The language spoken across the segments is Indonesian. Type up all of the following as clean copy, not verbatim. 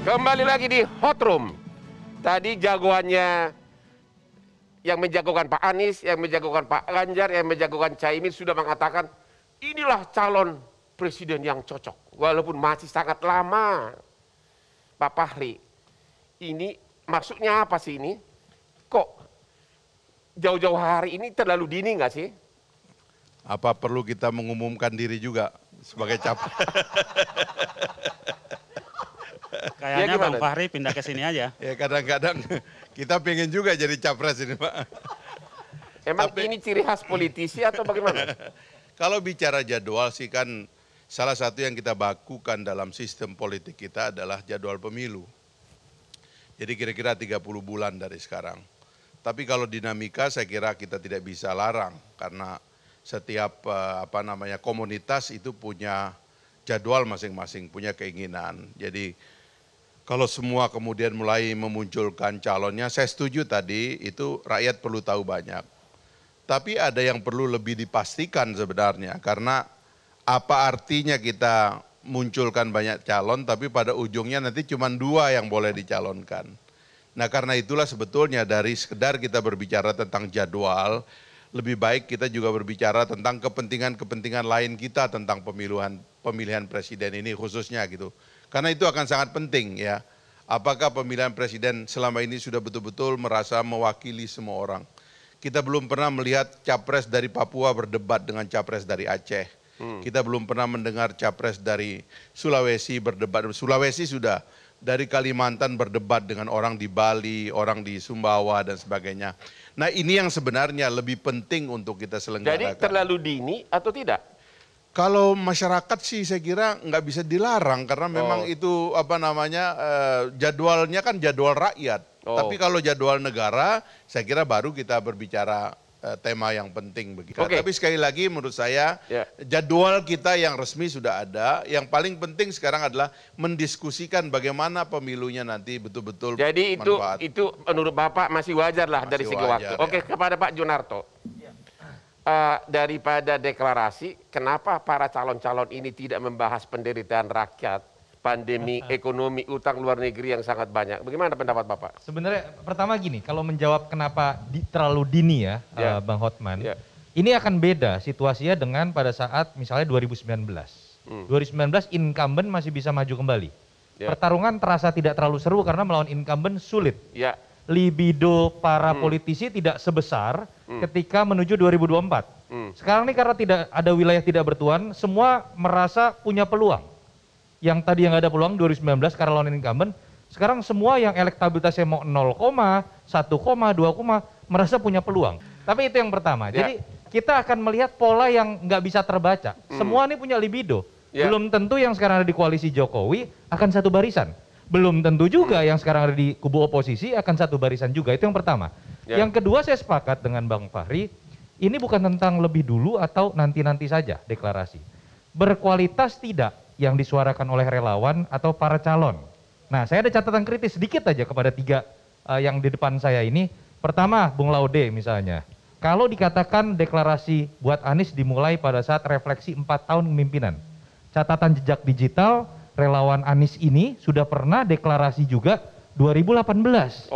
Kembali lagi di Hot Room. Tadi jagoannya yang menjagokan Pak Anies, yang menjagokan Pak Ganjar, yang menjagokan Caimin sudah mengatakan inilah calon presiden yang cocok. Walaupun masih sangat lama. Pak Fahri, ini maksudnya apa sih ini? Kok jauh-jauh hari ini terlalu dini nggak sih? Apa perlu kita mengumumkan diri juga sebagai capres? Kayaknya Ya, Bang Fahri pindah ke sini aja. Ya kadang-kadang kita pengen juga jadi capres ini Pak. Emang ini ciri khas politisi atau bagaimana? Kalau bicara jadwal sih kan salah satu yang kita bakukan dalam sistem politik kita adalah jadwal pemilu. Jadi kira-kira 30 bulan dari sekarang. Tapi kalau dinamika saya kira kita tidak bisa larang karena setiap komunitas itu punya jadwal masing-masing, punya keinginan. Jadi kalau semua kemudian mulai memunculkan calonnya, saya setuju tadi itu rakyat perlu tahu banyak. Tapi ada yang perlu lebih dipastikan sebenarnya karena apa artinya kita munculkan banyak calon tapi pada ujungnya nanti cuma 2 yang boleh dicalonkan. Nah karena itulah sebetulnya dari sekedar kita berbicara tentang jadwal, lebih baik kita juga berbicara tentang kepentingan-kepentingan lain kita tentang pemilihan presiden ini khususnya gitu. Karena itu akan sangat penting ya. Apakah pemilihan presiden selama ini sudah betul-betul merasa mewakili semua orang. Kita belum pernah melihat capres dari Papua berdebat dengan capres dari Aceh. Kita belum pernah mendengar capres dari Sulawesi berdebat. Sulawesi sudah, dari Kalimantan berdebat dengan orang di Bali, orang di Sumbawa dan sebagainya. Nah ini yang sebenarnya lebih penting untuk kita selenggarakan. Jadi terlalu dini atau tidak? Kalau masyarakat sih saya kira nggak bisa dilarang karena memang itu jadwalnya kan jadwal rakyat. Tapi kalau jadwal negara saya kira baru kita berbicara tema yang penting begitu. Tapi sekali lagi menurut saya jadwal kita yang resmi sudah ada. Yang paling penting sekarang adalah mendiskusikan bagaimana pemilunya nanti betul-betul Jadi itu menurut Bapak masih wajar lah dari segi waktu. Ya. Kepada Pak Junarto. Daripada deklarasi, kenapa para calon-calon ini tidak membahas penderitaan rakyat, pandemi, ekonomi, utang luar negeri yang sangat banyak? Bagaimana pendapat Bapak? Sebenarnya pertama gini, kalau menjawab kenapa terlalu dini ya, Bang Hotman, ini akan beda situasinya dengan pada saat misalnya 2019. 2019 incumbent masih bisa maju kembali. Pertarungan terasa tidak terlalu seru karena melawan incumbent sulit. Libido para politisi tidak sebesar ketika menuju 2024. Sekarang ini karena tidak ada wilayah tidak bertuan, semua merasa punya peluang. Yang tadi yang ada peluang 2019 karena lawan incumbent, sekarang semua yang elektabilitasnya mau 0, 1, 2, merasa punya peluang. Tapi itu yang pertama. Jadi kita akan melihat pola yang nggak bisa terbaca. Semua ini punya libido. Belum tentu yang sekarang ada di koalisi Jokowi akan satu barisan. Belum tentu juga yang sekarang ada di kubu oposisi akan satu barisan juga. Itu yang pertama. Yang kedua saya sepakat dengan Bang Fahri, ini bukan tentang lebih dulu atau nanti-nanti saja deklarasi. Berkualitas tidak yang disuarakan oleh relawan atau para calon. Nah saya ada catatan kritis sedikit aja kepada 3 yang di depan saya ini. Pertama Bung Laude misalnya. Kalau dikatakan deklarasi buat Anies dimulai pada saat refleksi 4 tahun kepemimpinan. Catatan jejak digital relawan Anies ini sudah pernah deklarasi juga 2018.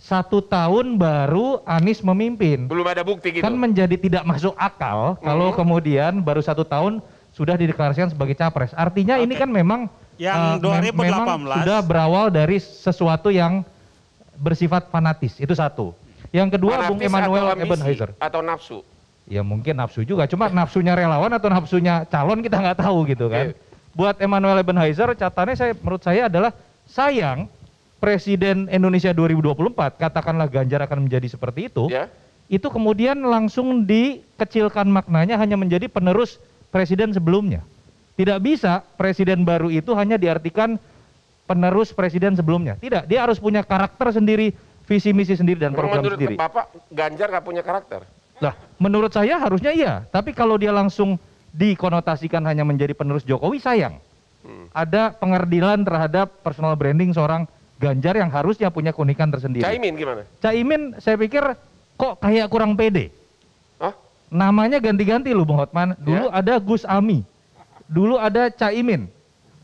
1 tahun baru Anies memimpin. Belum ada bukti gitu. Kan menjadi tidak masuk akal kalau kemudian baru 1 tahun sudah dideklarasikan sebagai capres. Artinya ini kan memang yang 2018 memang sudah berawal dari sesuatu yang bersifat fanatis. Itu satu. Yang kedua Bung Emmanuel Ebenheiser. Atau nafsu? Ya mungkin nafsu juga. Cuma nafsunya relawan atau nafsunya calon kita nggak tahu gitu kan. Buat Emmanuel Ebenheiser catatannya menurut saya adalah sayang Presiden Indonesia 2024 katakanlah Ganjar akan menjadi seperti itu. Itu kemudian langsung dikecilkan maknanya hanya menjadi penerus presiden sebelumnya. Tidak bisa presiden baru itu hanya diartikan penerus presiden sebelumnya. Tidak, dia harus punya karakter sendiri, visi misi sendiri dan program sendiri. Menurut Bapak Ganjar nggak punya karakter? Lah, menurut saya harusnya iya. Tapi kalau dia langsung dikonotasikan hanya menjadi penerus Jokowi, sayang. Ada pengerdilan terhadap personal branding seorang Ganjar yang harusnya punya keunikan tersendiri. Caimin gimana? Caimin saya pikir kok kayak kurang pede. Namanya ganti-ganti loh Bung Hotman. Dulu ada Gus Ami, dulu ada Caimin.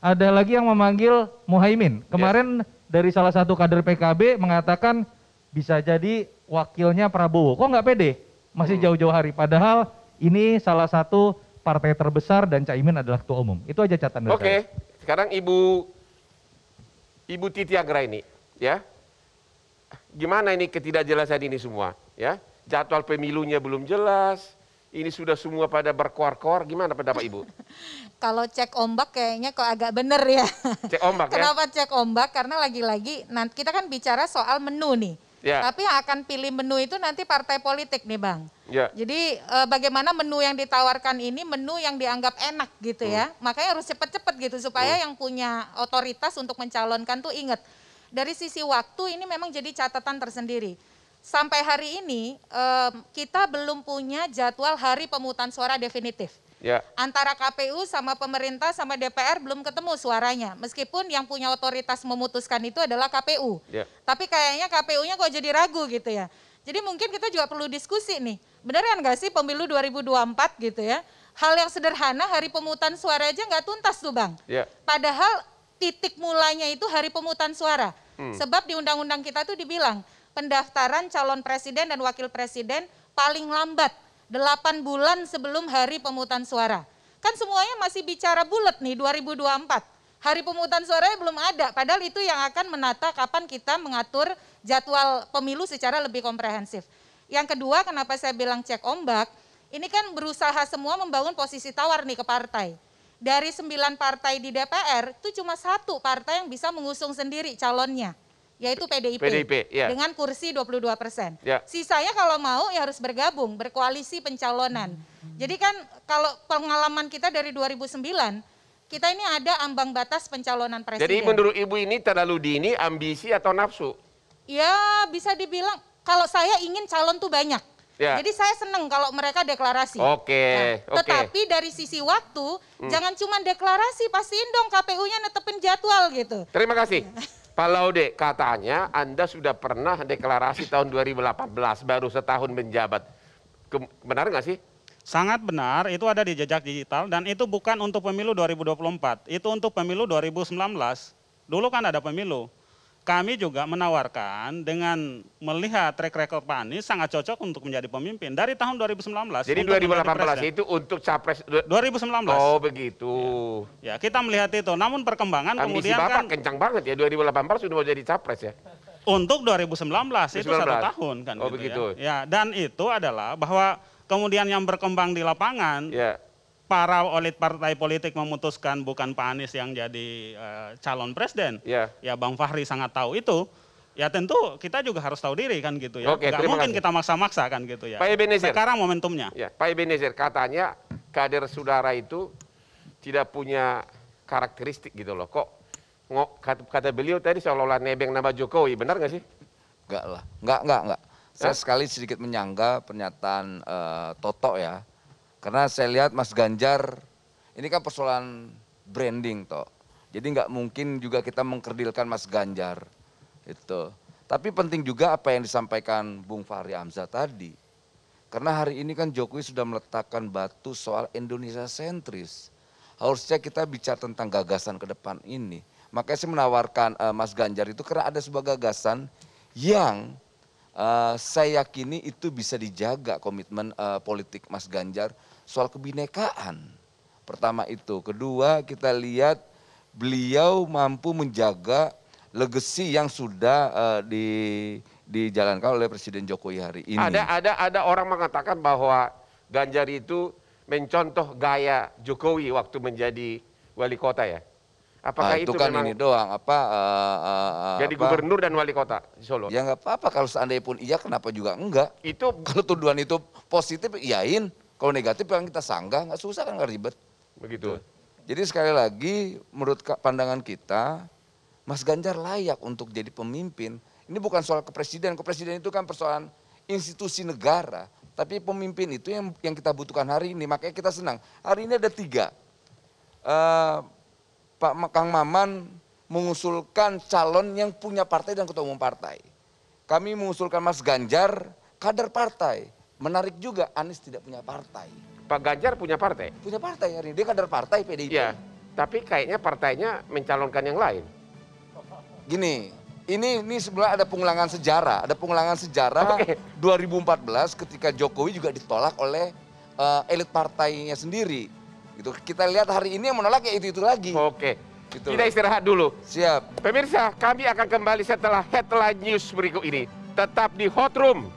ada lagi yang memanggil Muhaimin. Kemarin dari salah satu kader PKB mengatakan bisa jadi wakilnya Prabowo. Kok nggak pede? Masih jauh-jauh hari. Padahal ini salah satu partai terbesar dan Caimin adalah ketua umum. Itu aja catatan dari Oke, sekarang Ibu Titi Anggraini, ya. Gimana ini ketidakjelasan ini semua, ya? Jadwal pemilunya belum jelas. Ini sudah semua pada berkoar-koar. Gimana pendapat Ibu? Kalau cek ombak kayaknya kok agak bener ya. Cek ombak ya? Kenapa cek ombak? Karena lagi-lagi nanti kita kan bicara soal menu nih. Ya. Tapi yang akan pilih menu itu nanti partai politik nih Bang. Ya. Jadi bagaimana menu yang ditawarkan ini menu yang dianggap enak gitu ya. Makanya harus cepet-cepet gitu supaya yang punya otoritas untuk mencalonkan tuh inget. Dari sisi waktu ini memang jadi catatan tersendiri. Sampai hari ini kita belum punya jadwal hari pemungutan suara definitif. Ya. Antara KPU sama pemerintah sama DPR belum ketemu suaranya. Meskipun yang punya otoritas memutuskan itu adalah KPU. Ya. Tapi kayaknya KPU-nya kok jadi ragu gitu ya. Jadi mungkin kita juga perlu diskusi nih. Beneran nggak sih pemilu 2024 gitu ya. Hal yang sederhana hari pemungutan suara aja nggak tuntas tuh Bang. Ya. Padahal titik mulanya itu hari pemungutan suara. Sebab di undang-undang kita tuh dibilang pendaftaran calon presiden dan wakil presiden paling lambat 8 bulan sebelum hari pemungutan suara. Kan semuanya masih bicara bulat nih 2024. Hari pemungutan suaranya belum ada, padahal itu yang akan menata kapan kita mengatur jadwal pemilu secara lebih komprehensif. Yang kedua, kenapa saya bilang cek ombak, ini kan berusaha semua membangun posisi tawar nih ke partai. Dari 9 partai di DPR, itu cuma 1 partai yang bisa mengusung sendiri calonnya, yaitu PDIP ya. dengan kursi 22%. Ya. Sisanya kalau mau ya harus bergabung, berkoalisi pencalonan. Jadi kan kalau pengalaman kita dari 2009, kita ini ada ambang batas pencalonan presiden. Jadi menurut Ibu ini terlalu dini, ambisi atau nafsu? Ya bisa dibilang, kalau saya ingin calon tuh banyak. Ya. Jadi saya seneng kalau mereka deklarasi. Oke. Tetapi dari sisi waktu, jangan cuma deklarasi, pastiin dong KPU-nya netepin jadwal gitu. Terima kasih. Pak Laude, katanya Anda sudah pernah deklarasi tahun 2018, baru setahun menjabat. Benar nggak sih? Sangat benar, itu ada di jejak digital dan itu bukan untuk pemilu 2024, itu untuk pemilu 2019. Dulu kan ada pemilu. Kami juga menawarkan dengan melihat track record Pak Anies sangat cocok untuk menjadi pemimpin dari tahun 2019. Jadi 2018 itu untuk capres 2019. Oh begitu. Ya kita melihat itu, namun perkembangan Ambisi kemudian Bapak kan kencang banget ya, 2018 sudah mau jadi capres ya. untuk 2019 itu 2019. 1 tahun kan Oh, gitu begitu. ya. Dan itu adalah bahwa kemudian yang berkembang di lapangan, Ya. para elit partai politik memutuskan bukan Pak Anies yang jadi calon presiden. Ya. Ya Bang Fahri sangat tahu itu. Ya tentu kita juga harus tahu diri kan gitu ya. Oke, Nggak terima mungkin kasih. kita maksa-maksa kan gitu ya. Pak Ebenezer. Sekarang momentumnya. Ya, Pak Ebenezer, katanya kader saudara itu tidak punya karakteristik gitu loh. Kok kata beliau tadi seolah-olah nebeng nama Jokowi, benar nggak sih? Enggak lah, enggak. Saya sekali sedikit menyangga pernyataan Toto ya. Karena saya lihat Mas Ganjar, ini kan persoalan branding toh. Jadi nggak mungkin juga kita mengkerdilkan Mas Ganjar. Itu. Tapi penting juga apa yang disampaikan Bung Fahri Hamzah tadi. Karena hari ini kan Jokowi sudah meletakkan batu soal Indonesia sentris. Harusnya kita bicara tentang gagasan ke depan ini. Makanya saya menawarkan Mas Ganjar itu karena ada sebuah gagasan yang saya yakini itu bisa dijaga komitmen politik Mas Ganjar soal kebinekaan. Pertama itu. Kedua kita lihat beliau mampu menjaga legacy yang sudah dijalankan oleh Presiden Jokowi hari ini. Ada orang mengatakan bahwa Ganjar itu mencontoh gaya Jokowi waktu menjadi wali kota ya. Apakah itu kan memang ini doang jadi gubernur dan wali kota di Solo? Ya nggak apa-apa kalau seandainya pun iya kenapa juga enggak. Itu Kalau tuduhan itu positif iyain, kalau negatif yang kita sanggah nggak susah kan nggak ribet. begitu. Jadi sekali lagi menurut pandangan kita Mas Ganjar layak untuk jadi pemimpin. Ini bukan soal kepresiden itu kan persoalan institusi negara. Tapi pemimpin itu yang kita butuhkan hari ini. Makanya kita senang. Hari ini ada 3. Pak Kang Maman mengusulkan calon yang punya partai dan ketua umum partai. Kami mengusulkan Mas Ganjar, kader partai. Menarik juga Anies tidak punya partai. Pak Ganjar punya partai? Punya partai hari ini, dia kader partai PDIP. Iya. Tapi kayaknya partainya mencalonkan yang lain. Gini, ini sebenarnya ada pengulangan sejarah. Ada pengulangan sejarah 2014 ketika Jokowi juga ditolak oleh elit partainya sendiri. Gitu. Kita lihat hari ini yang menolak ya itu lagi. Oke. Gitu. Kita istirahat dulu. Siap. Pemirsa, kami akan kembali setelah headline news berikut ini. Tetap di Hot Room.